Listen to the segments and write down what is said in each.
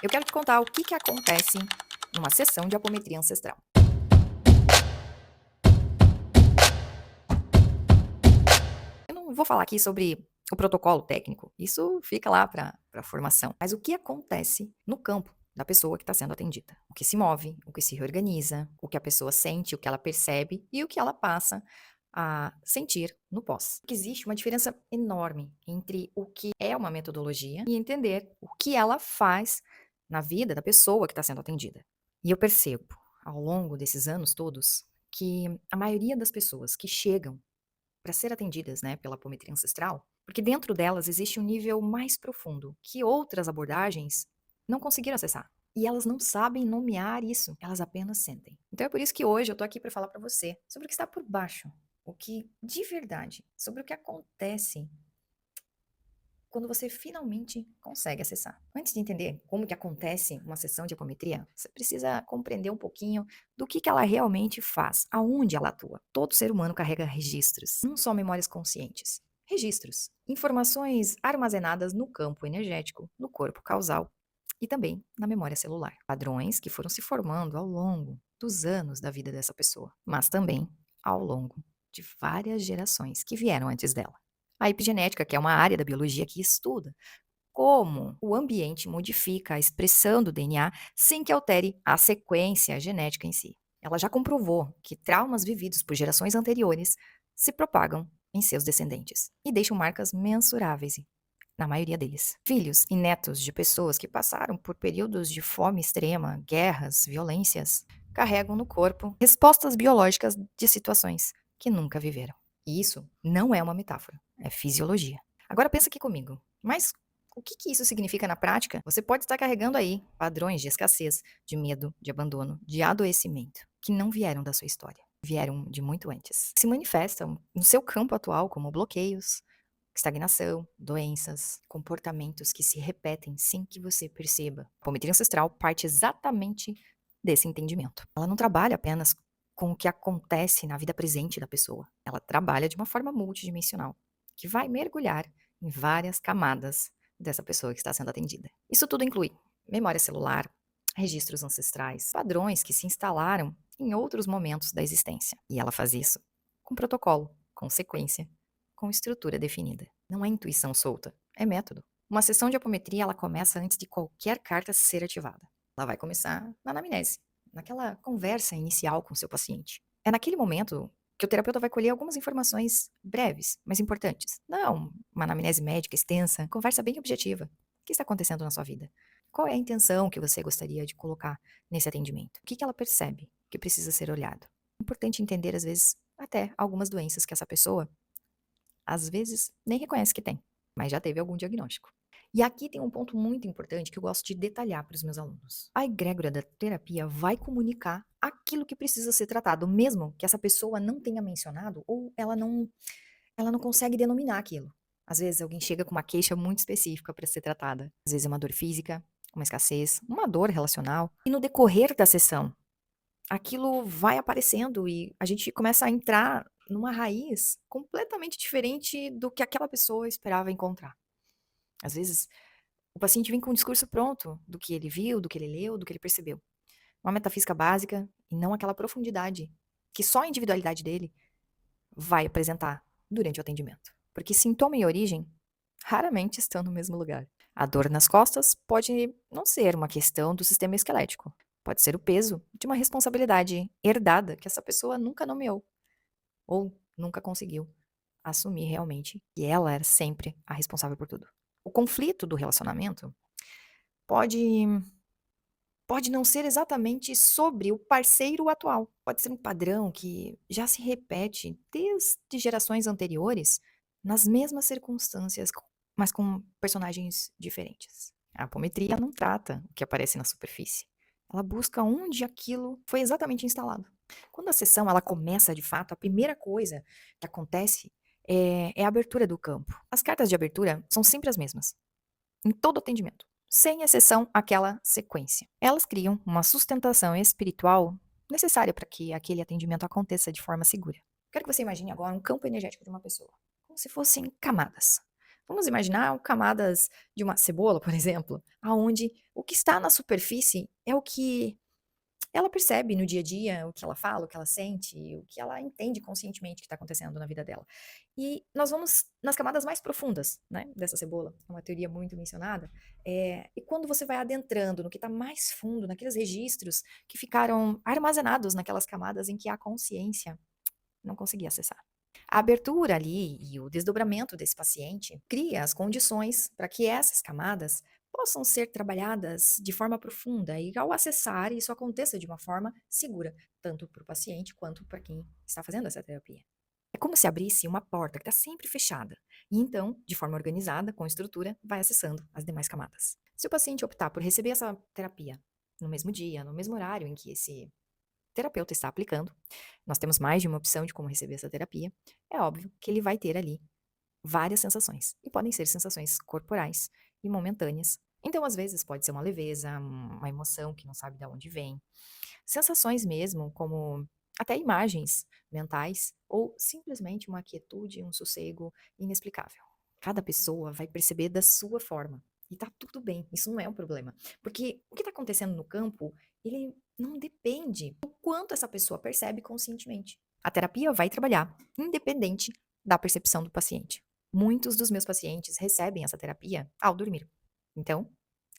Eu quero te contar o que acontece numa sessão de apometria ancestral. Eu não vou falar aqui sobre o protocolo técnico, isso fica lá para a formação. Mas o que acontece no campo da pessoa que está sendo atendida? O que se move, o que se reorganiza, o que a pessoa sente, o que ela percebe e o que ela passa a sentir no pós. Porque existe uma diferença enorme entre o que é uma metodologia e entender o que ela faz na vida da pessoa que está sendo atendida. E eu percebo, ao longo desses anos todos, que a maioria das pessoas que chegam para ser atendidas, né, pela apometria ancestral, porque dentro delas existe um nível mais profundo que outras abordagens não conseguiram acessar. E elas não sabem nomear isso, elas apenas sentem. Então é por isso que hoje eu tô aqui para falar para você sobre o que está por baixo, o que de verdade, sobre o que acontece quando você finalmente consegue acessar. Antes de entender como que acontece uma sessão de apometria, você precisa compreender um pouquinho do que ela realmente faz, aonde ela atua. Todo ser humano carrega registros, não só memórias conscientes. Registros, informações armazenadas no campo energético, no corpo causal e também na memória celular. Padrões que foram se formando ao longo dos anos da vida dessa pessoa, mas também ao longo de várias gerações que vieram antes dela. A epigenética, que é uma área da biologia que estuda como o ambiente modifica a expressão do DNA sem que altere a sequência genética em si. Ela já comprovou que traumas vividos por gerações anteriores se propagam em seus descendentes e deixam marcas mensuráveis na maioria deles. Filhos e netos de pessoas que passaram por períodos de fome extrema, guerras, violências, carregam no corpo respostas biológicas de situações que nunca viveram. E isso não é uma metáfora, é fisiologia. Agora pensa aqui comigo, mas o que isso significa na prática? Você pode estar carregando aí padrões de escassez, de medo, de abandono, de adoecimento, que não vieram da sua história, vieram de muito antes. Se manifestam no seu campo atual como bloqueios, estagnação, doenças, comportamentos que se repetem sem que você perceba. A apometria ancestral parte exatamente desse entendimento. Ela não trabalha apenas com o que acontece na vida presente da pessoa. Ela trabalha de uma forma multidimensional, que vai mergulhar em várias camadas dessa pessoa que está sendo atendida. Isso tudo inclui memória celular, registros ancestrais, padrões que se instalaram em outros momentos da existência. E ela faz isso com protocolo, com sequência, com estrutura definida. Não é intuição solta, é método. Uma sessão de apometria ela começa antes de qualquer carta ser ativada. Ela vai começar na anamnese, naquela conversa inicial com o seu paciente. É naquele momento que o terapeuta vai colher algumas informações breves, mas importantes. Não uma anamnese médica extensa, conversa bem objetiva. O que está acontecendo na sua vida? Qual é a intenção que você gostaria de colocar nesse atendimento? O que ela percebe que precisa ser olhado? É importante entender, às vezes, até algumas doenças que essa pessoa, às vezes, nem reconhece que tem, mas já teve algum diagnóstico. E aqui tem um ponto muito importante que eu gosto de detalhar para os meus alunos. A egrégora da terapia vai comunicar aquilo que precisa ser tratado, mesmo que essa pessoa não tenha mencionado ou ela não consegue denominar aquilo. Às vezes alguém chega com uma queixa muito específica para ser tratada. Às vezes é uma dor física, uma escassez, uma dor relacional. E no decorrer da sessão, aquilo vai aparecendo e a gente começa a entrar numa raiz completamente diferente do que aquela pessoa esperava encontrar. Às vezes, o paciente vem com um discurso pronto do que ele viu, do que ele leu, do que ele percebeu. Uma metafísica básica e não aquela profundidade que só a individualidade dele vai apresentar durante o atendimento. Porque sintoma e origem raramente estão no mesmo lugar. A dor nas costas pode não ser uma questão do sistema esquelético. Pode ser o peso de uma responsabilidade herdada que essa pessoa nunca nomeou ou nunca conseguiu assumir realmente que ela era sempre a responsável por tudo. O conflito do relacionamento pode pode não ser exatamente sobre o parceiro atual. Pode ser um padrão que já se repete desde gerações anteriores, nas mesmas circunstâncias, mas com personagens diferentes. A apometria não trata o que aparece na superfície. Ela busca onde aquilo foi exatamente instalado. Quando a sessão ela começa de fato, a primeira coisa que acontece é a abertura do campo. As cartas de abertura são sempre as mesmas em todo atendimento, sem exceção aquela sequência. Elas criam uma sustentação espiritual necessária para que aquele atendimento aconteça de forma segura. Quero que você imagine agora um campo energético de uma pessoa, como se fossem camadas. Vamos imaginar camadas de uma cebola, por exemplo, aonde o que está na superfície é o que ela percebe no dia a dia, o que ela fala, o que ela sente, o que ela entende conscientemente que está acontecendo na vida dela. E nós vamos nas camadas mais profundas, né, dessa cebola, é uma teoria muito mencionada, e quando você vai adentrando no que está mais fundo, naqueles registros que ficaram armazenados naquelas camadas em que a consciência não conseguia acessar. A abertura ali e o desdobramento desse paciente cria as condições para que essas camadas possam ser trabalhadas de forma profunda e ao acessar isso aconteça de uma forma segura, tanto para o paciente quanto para quem está fazendo essa terapia. É como se abrisse uma porta que está sempre fechada e então, de forma organizada, com estrutura, vai acessando as demais camadas. Se o paciente optar por receber essa terapia no mesmo dia, no mesmo horário em que esse terapeuta está aplicando, nós temos mais de uma opção de como receber essa terapia, é óbvio que ele vai ter ali várias sensações, e podem ser sensações corporais e momentâneas. Então, às vezes, pode ser uma leveza, uma emoção que não sabe de onde vem, sensações mesmo, como até imagens mentais, ou simplesmente uma quietude, um sossego inexplicável. Cada pessoa vai perceber da sua forma. E tá tudo bem, isso não é um problema. Porque o que está acontecendo no campo, ele não depende do quanto essa pessoa percebe conscientemente. A terapia vai trabalhar, independente da percepção do paciente. Muitos dos meus pacientes recebem essa terapia ao dormir. Então,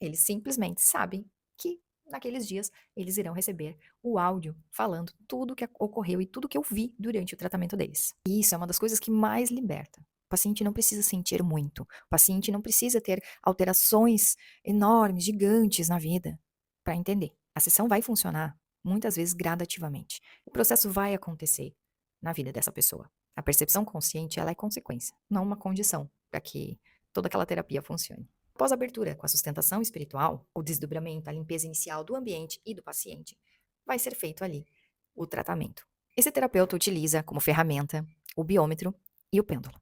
eles simplesmente sabem que naqueles dias eles irão receber o áudio falando tudo o que ocorreu e tudo que eu vi durante o tratamento deles. E isso é uma das coisas que mais liberta. O paciente não precisa sentir muito, o paciente não precisa ter alterações enormes, gigantes na vida para entender. A sessão vai funcionar muitas vezes gradativamente. O processo vai acontecer na vida dessa pessoa. A percepção consciente, ela é consequência, não uma condição para que toda aquela terapia funcione. Após a abertura com a sustentação espiritual, o desdobramento, a limpeza inicial do ambiente e do paciente, vai ser feito ali o tratamento. Esse terapeuta utiliza como ferramenta o biômetro e o pêndulo,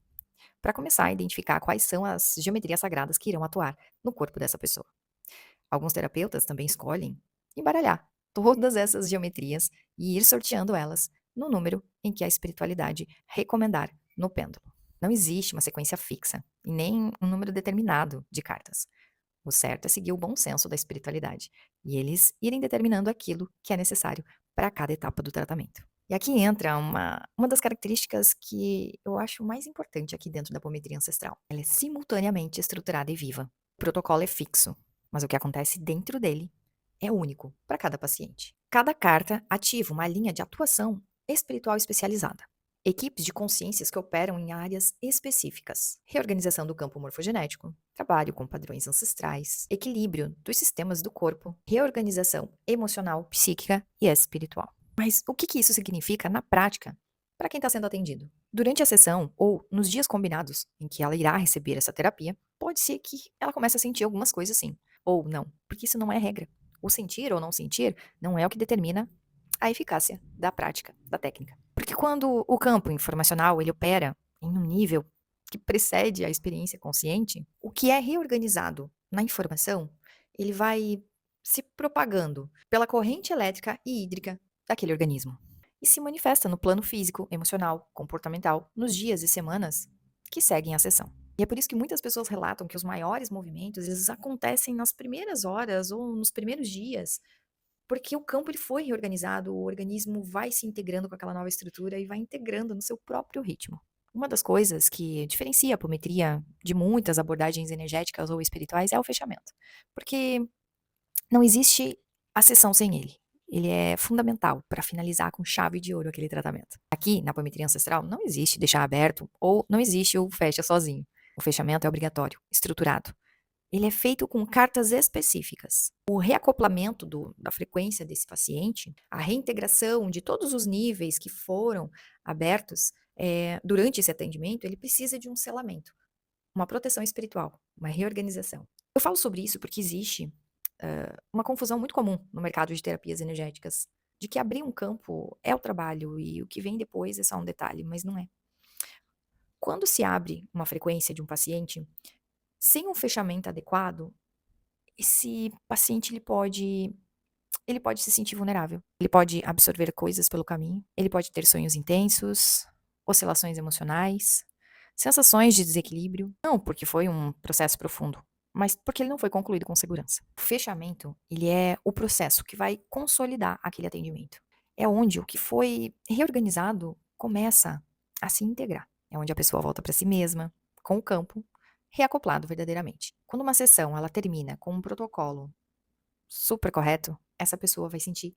para começar a identificar quais são as geometrias sagradas que irão atuar no corpo dessa pessoa. Alguns terapeutas também escolhem embaralhar todas essas geometrias e ir sorteando elas no número em que a espiritualidade recomendar no pêndulo. Não existe uma sequência fixa e nem um número determinado de cartas. O certo é seguir o bom senso da espiritualidade e eles irem determinando aquilo que é necessário para cada etapa do tratamento. E aqui entra uma das características que eu acho mais importante aqui dentro da apometria ancestral. Ela é simultaneamente estruturada e viva. O protocolo é fixo, mas o que acontece dentro dele é único para cada paciente. Cada carta ativa uma linha de atuação espiritual especializada. Equipes de consciências que operam em áreas específicas. Reorganização do campo morfogenético, trabalho com padrões ancestrais, equilíbrio dos sistemas do corpo, reorganização emocional, psíquica e espiritual. Mas o que isso significa na prática para quem está sendo atendido? Durante a sessão ou nos dias combinados em que ela irá receber essa terapia, pode ser que ela comece a sentir algumas coisas sim, ou não, porque isso não é regra. O sentir ou não sentir não é o que determina a eficácia da prática, da técnica. Porque quando o campo informacional ele opera em um nível que precede a experiência consciente, o que é reorganizado na informação, ele vai se propagando pela corrente elétrica e hídrica daquele organismo. E se manifesta no plano físico, emocional, comportamental, nos dias e semanas que seguem a sessão. E é por isso que muitas pessoas relatam que os maiores movimentos, eles acontecem nas primeiras horas ou nos primeiros dias, porque o campo ele foi reorganizado, o organismo vai se integrando com aquela nova estrutura e vai integrando no seu próprio ritmo. Uma das coisas que diferencia a apometria de muitas abordagens energéticas ou espirituais é o fechamento. Porque não existe a sessão sem ele. Ele é fundamental para finalizar com chave de ouro aquele tratamento. Aqui, na apometria ancestral, não existe deixar aberto ou não existe o fecha sozinho. O fechamento é obrigatório, estruturado. Ele é feito com cartas específicas. O reacoplamento da frequência desse paciente, a reintegração de todos os níveis que foram abertos durante esse atendimento, ele precisa de um selamento, uma proteção espiritual, uma reorganização. Eu falo sobre isso porque existe uma confusão muito comum no mercado de terapias energéticas, de que abrir um campo é o trabalho e o que vem depois é só um detalhe, mas não é. Quando se abre uma frequência de um paciente, sem um fechamento adequado, esse paciente ele pode se sentir vulnerável. Ele pode absorver coisas pelo caminho, ele pode ter sonhos intensos, oscilações emocionais, sensações de desequilíbrio, não porque foi um processo profundo, mas porque ele não foi concluído com segurança. O fechamento, ele é o processo que vai consolidar aquele atendimento. É onde o que foi reorganizado começa a se integrar. É onde a pessoa volta para si mesma, com o campo reacoplado verdadeiramente. Quando uma sessão ela termina com um protocolo super correto, essa pessoa vai sentir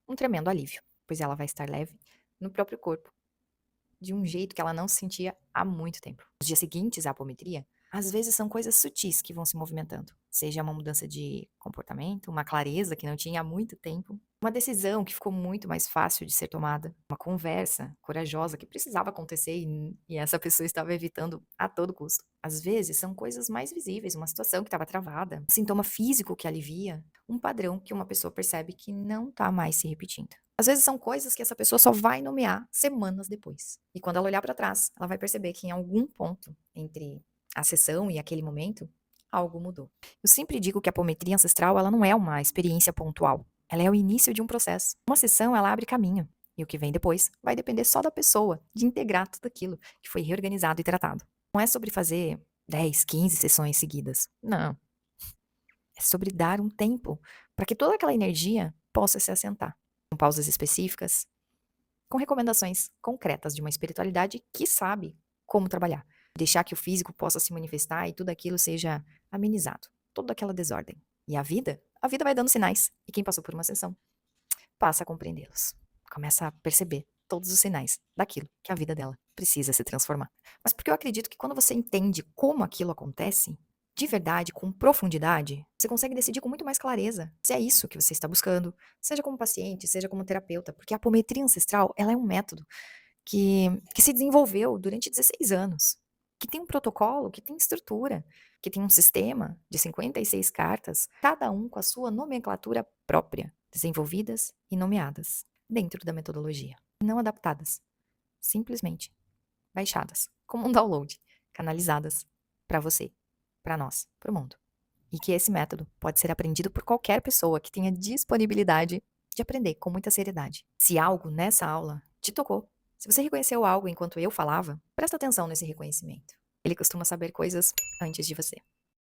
um tremendo alívio, pois ela vai estar leve no próprio corpo, de um jeito que ela não se sentia há muito tempo. Os dias seguintes à apometria, às vezes são coisas sutis que vão se movimentando, seja uma mudança de comportamento, uma clareza que não tinha há muito tempo, uma decisão que ficou muito mais fácil de ser tomada, uma conversa corajosa que precisava acontecer e essa pessoa estava evitando a todo custo. Às vezes são coisas mais visíveis, uma situação que estava travada, um sintoma físico que alivia, um padrão que uma pessoa percebe que não está mais se repetindo. Às vezes são coisas que essa pessoa só vai nomear semanas depois. E quando ela olhar para trás, ela vai perceber que em algum ponto entre a sessão e aquele momento, algo mudou. Eu sempre digo que a apometria ancestral, ela não é uma experiência pontual. Ela é o início de um processo. Uma sessão, ela abre caminho. E o que vem depois vai depender só da pessoa, de integrar tudo aquilo que foi reorganizado e tratado. Não é sobre fazer 10, 15 sessões seguidas. Não. É sobre dar um tempo para que toda aquela energia possa se assentar. Com pausas específicas, com recomendações concretas de uma espiritualidade que sabe como trabalhar. Deixar que o físico possa se manifestar e tudo aquilo seja amenizado. Toda aquela desordem. E a vida vai dando sinais. E quem passou por uma sessão passa a compreendê-los. Começa a perceber todos os sinais daquilo que a vida dela precisa se transformar. Mas porque eu acredito que quando você entende como aquilo acontece, de verdade, com profundidade, você consegue decidir com muito mais clareza se é isso que você está buscando, seja como paciente, seja como terapeuta, porque a apometria ancestral, ela é um método que se desenvolveu durante 16 anos, que tem um protocolo, que tem estrutura, que tem um sistema de 56 cartas, cada um com a sua nomenclatura própria, desenvolvidas e nomeadas dentro da metodologia, não adaptadas, simplesmente baixadas, como um download, canalizadas para você, para nós, para o mundo. E que esse método pode ser aprendido por qualquer pessoa que tenha disponibilidade de aprender com muita seriedade. Se algo nessa aula te tocou, se você reconheceu algo enquanto eu falava, presta atenção nesse reconhecimento. Ele costuma saber coisas antes de você.